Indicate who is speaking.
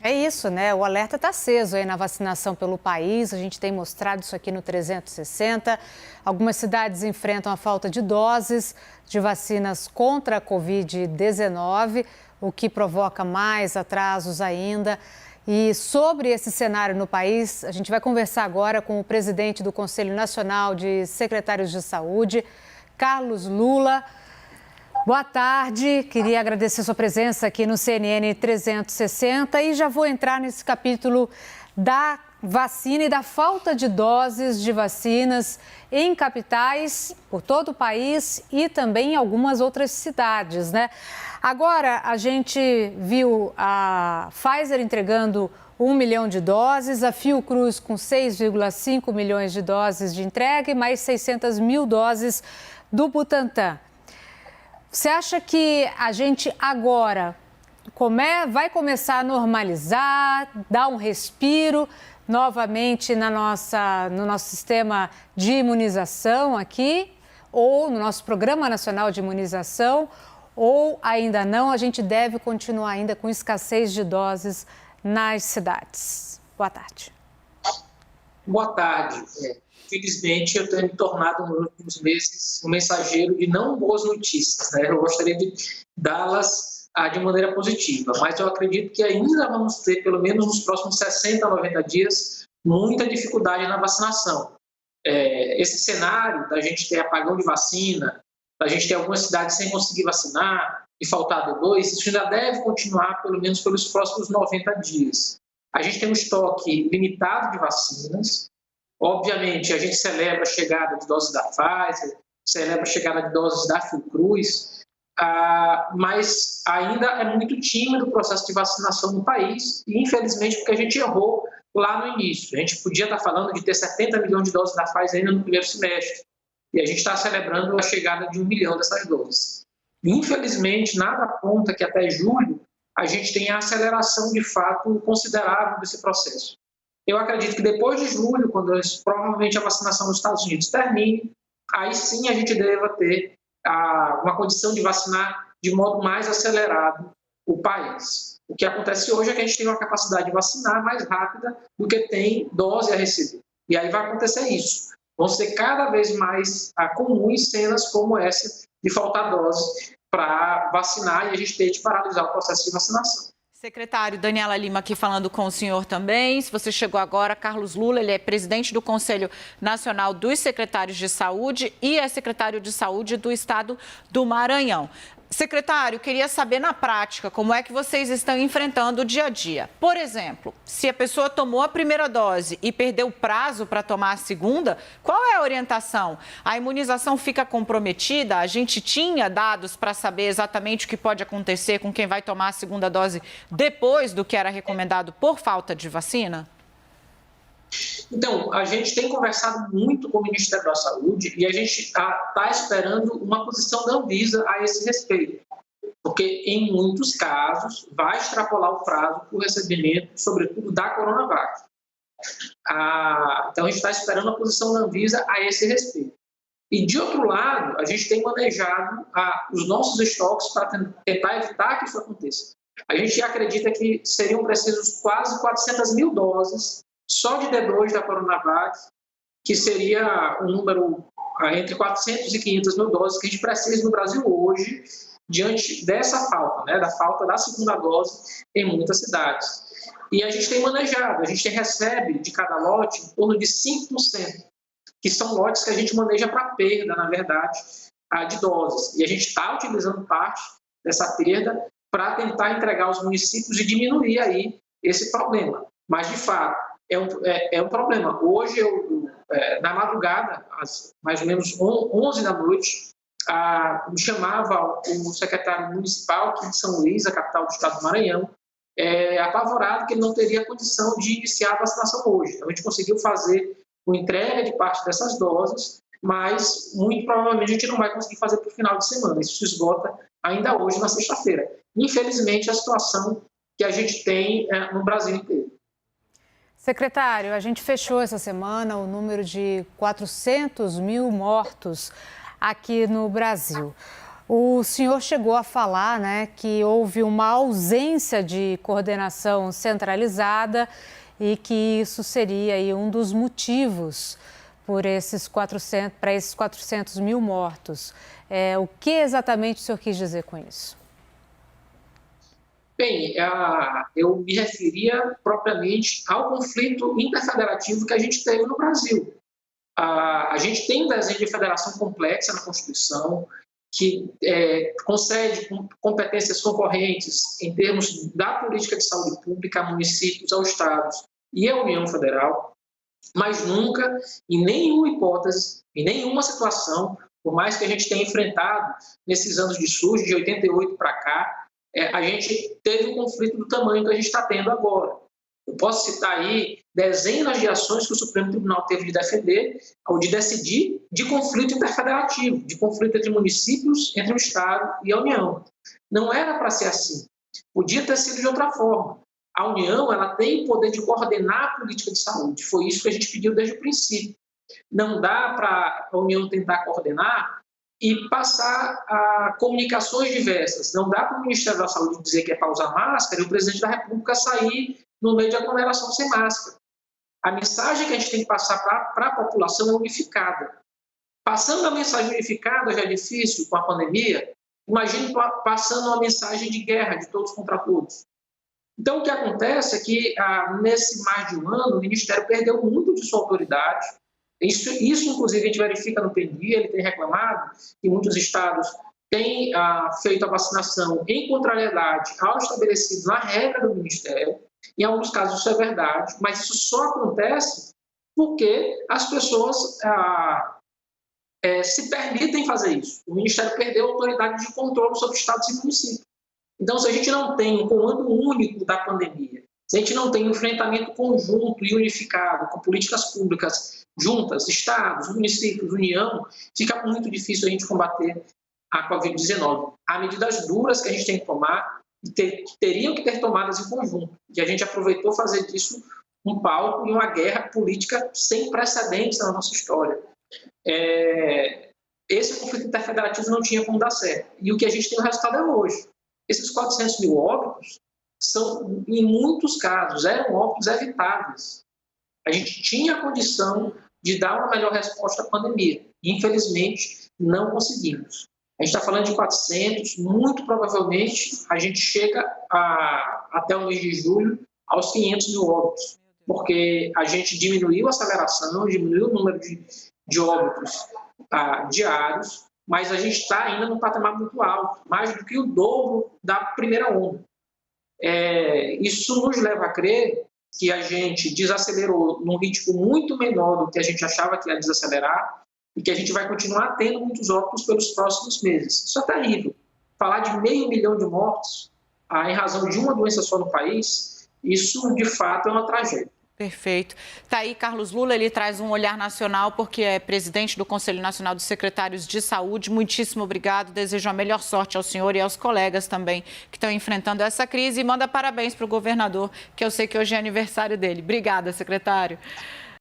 Speaker 1: É isso, né? O alerta está aceso aí na vacinação pelo país. A gente tem mostrado isso aqui no 360. Algumas cidades enfrentam a falta de doses de vacinas contra a Covid-19, o que provoca mais atrasos ainda. E sobre esse cenário no país, a gente vai conversar agora com o presidente do Conselho Nacional de Secretários de Saúde, Carlos Lula. Boa tarde, queria agradecer sua presença aqui no CNN 360 e já vou entrar nesse capítulo da vacina e da falta de doses de vacinas em capitais por todo o país e também em algumas outras cidades, né? Agora, a gente viu a Pfizer entregando 1 milhão de doses, a Fiocruz com 6,5 milhões de doses de entrega e mais 600 mil doses do Butantan. Você acha que a gente agora vai começar a normalizar, dar um respiro novamente no nosso sistema de imunização aqui, ou no nosso Programa Nacional de Imunização, ou ainda não, a gente deve continuar ainda com escassez de doses nas cidades? Boa tarde.
Speaker 2: Boa tarde. Felizmente, eu tenho me tornado nos últimos meses um mensageiro de não boas notícias, né? Eu gostaria de dá-las de maneira positiva, mas eu acredito que ainda vamos ter, pelo menos nos próximos 60 a 90 dias, muita dificuldade na vacinação. Esse cenário da gente ter apagão de vacina, da gente ter algumas cidades sem conseguir vacinar e faltar D2, isso ainda deve continuar pelo menos pelos próximos 90 dias. A gente tem um estoque limitado de vacinas. Obviamente, a gente celebra a chegada de doses da Pfizer, celebra a chegada de doses da Fiocruz, mas ainda é muito tímido o processo de vacinação no país, e infelizmente porque a gente errou lá no início. A gente podia estar falando de ter 70 milhões de doses da Pfizer ainda no primeiro semestre, e a gente está celebrando a chegada de 1 milhão dessas doses. Infelizmente, nada aponta que até julho a gente tenha aceleração de fato considerável desse processo. Eu acredito que depois de julho, quando provavelmente a vacinação nos Estados Unidos termine, aí sim a gente deva ter uma condição de vacinar de modo mais acelerado o país. O que acontece hoje é que a gente tem uma capacidade de vacinar mais rápida do que tem dose a receber. E aí vai acontecer isso. Vão ser cada vez mais comuns cenas como essa de faltar dose para vacinar e a gente ter de paralisar o processo de vacinação.
Speaker 3: Secretário, Daniela Lima aqui falando com o senhor também. Se você chegou agora, Carlos Lula, ele é presidente do Conselho Nacional dos Secretários de Saúde e é secretário de Saúde do Estado do Maranhão. Secretário, queria saber na prática como é que vocês estão enfrentando o dia a dia. Por exemplo, se a pessoa tomou a primeira dose e perdeu o prazo para tomar a segunda, qual é a orientação? A imunização fica comprometida? A gente tinha dados para saber exatamente o que pode acontecer com quem vai tomar a segunda dose depois do que era recomendado por falta de vacina?
Speaker 2: Então, a gente tem conversado muito com o Ministério da Saúde e a gente está esperando uma posição da Anvisa a esse respeito, porque em muitos casos vai extrapolar o prazo para o recebimento, sobretudo da Coronavac. Então, a gente está esperando a posição da Anvisa a esse respeito. E, de outro lado, a gente tem manejado os nossos estoques para tentar evitar que isso aconteça. A gente acredita que seriam precisos quase 400 mil doses só de D2 da Coronavac, que seria um número entre 400 e 500 mil doses que a gente precisa no Brasil hoje, diante dessa falta, né, da falta da segunda dose em muitas cidades. E a gente tem manejado, a gente recebe de cada lote em torno de 5%, que são lotes que a gente maneja para perda, na verdade, de doses. E a gente está utilizando parte dessa perda para tentar entregar aos municípios e diminuir aí esse problema. Mas, de fato, é um problema. Hoje, na madrugada, às mais ou menos 11 da noite, me chamava o secretário municipal aqui de São Luís, a capital do estado do Maranhão, apavorado que ele não teria condição de iniciar a vacinação hoje. Então, a gente conseguiu fazer uma entrega de parte dessas doses, mas muito provavelmente a gente não vai conseguir fazer para o final de semana. Isso se esgota ainda hoje, na sexta-feira. Infelizmente, a situação que a gente tem no Brasil inteiro.
Speaker 1: Secretário, a gente fechou essa semana o número de 400 mil mortos aqui no Brasil. O senhor chegou a falar, né, que houve uma ausência de coordenação centralizada e que isso seria aí um dos motivos para esses 400 mil mortos. O que exatamente o senhor quis dizer com isso?
Speaker 2: Bem, eu me referia propriamente ao conflito interfederativo que a gente teve no Brasil. A gente tem um desenho de federação complexa na Constituição, que concede competências concorrentes em termos da política de saúde pública a municípios, aos estados e à União Federal, mas nunca, em nenhuma hipótese, em nenhuma situação, por mais que a gente tenha enfrentado nesses anos de SUS, de 88 para cá, a gente teve um conflito do tamanho que a gente está tendo agora. Eu posso citar aí dezenas de ações que o Supremo Tribunal teve de defender ou de decidir de conflito interfederativo, de conflito entre municípios, entre o Estado e a União. Não era para ser assim. Podia ter sido de outra forma. A União ela tem o poder de coordenar a política de saúde. Foi isso que a gente pediu desde o princípio. Não dá para a União tentar coordenar e passar a comunicações diversas. Não dá para o Ministério da Saúde dizer que é para usar máscara e o presidente da República sair no meio de aglomeração sem máscara. A mensagem que a gente tem que passar para a população é unificada. Passando a mensagem unificada já é difícil com a pandemia, imagine passando uma mensagem de guerra de todos contra todos. Então, o que acontece é que, nesse mais de um ano, o Ministério perdeu muito de sua autoridade. Isso inclusive, a gente verifica no PENDI, ele tem reclamado que muitos estados têm feito a vacinação em contrariedade ao estabelecido na regra do Ministério. Em alguns casos isso é verdade, mas isso só acontece porque as pessoas se permitem fazer isso. O Ministério perdeu a autoridade de controle sobre estados e municípios. Então, se a gente não tem um comando único da pandemia, se a gente não tem um enfrentamento conjunto e unificado com políticas públicas juntas, estados, municípios, União, fica muito difícil a gente combater a Covid-19. Há medidas duras que a gente tem que tomar e que teriam que ter tomadas em conjunto. E a gente aproveitou fazer disso um palco e uma guerra política sem precedentes na nossa história. Esse conflito interfederativo não tinha como dar certo. E o que a gente tem o resultado é hoje. Esses 400 mil óbitos são, em muitos casos, eram óbitos evitáveis. A gente tinha a condição de dar uma melhor resposta à pandemia. Infelizmente, não conseguimos. A gente está falando de 400, muito provavelmente a gente chega até o mês de julho aos 500 mil óbitos, porque a gente diminuiu a aceleração, diminuiu o número de óbitos diários, mas a gente está ainda num patamar muito alto, mais do que o dobro da primeira onda. Isso nos leva a crer que a gente desacelerou num ritmo muito menor do que a gente achava que ia desacelerar e que a gente vai continuar tendo muitos óbitos pelos próximos meses. Isso é terrível. Falar de 500 mil de mortos em razão de uma doença só no país, isso de fato é uma tragédia.
Speaker 3: Perfeito. Está aí Carlos Lula, ele traz um olhar nacional porque é presidente do Conselho Nacional dos Secretários de Saúde. Muitíssimo obrigado, desejo a melhor sorte ao senhor e aos colegas também que estão enfrentando essa crise e manda parabéns para o governador, que eu sei que hoje é aniversário dele. Obrigada, secretário.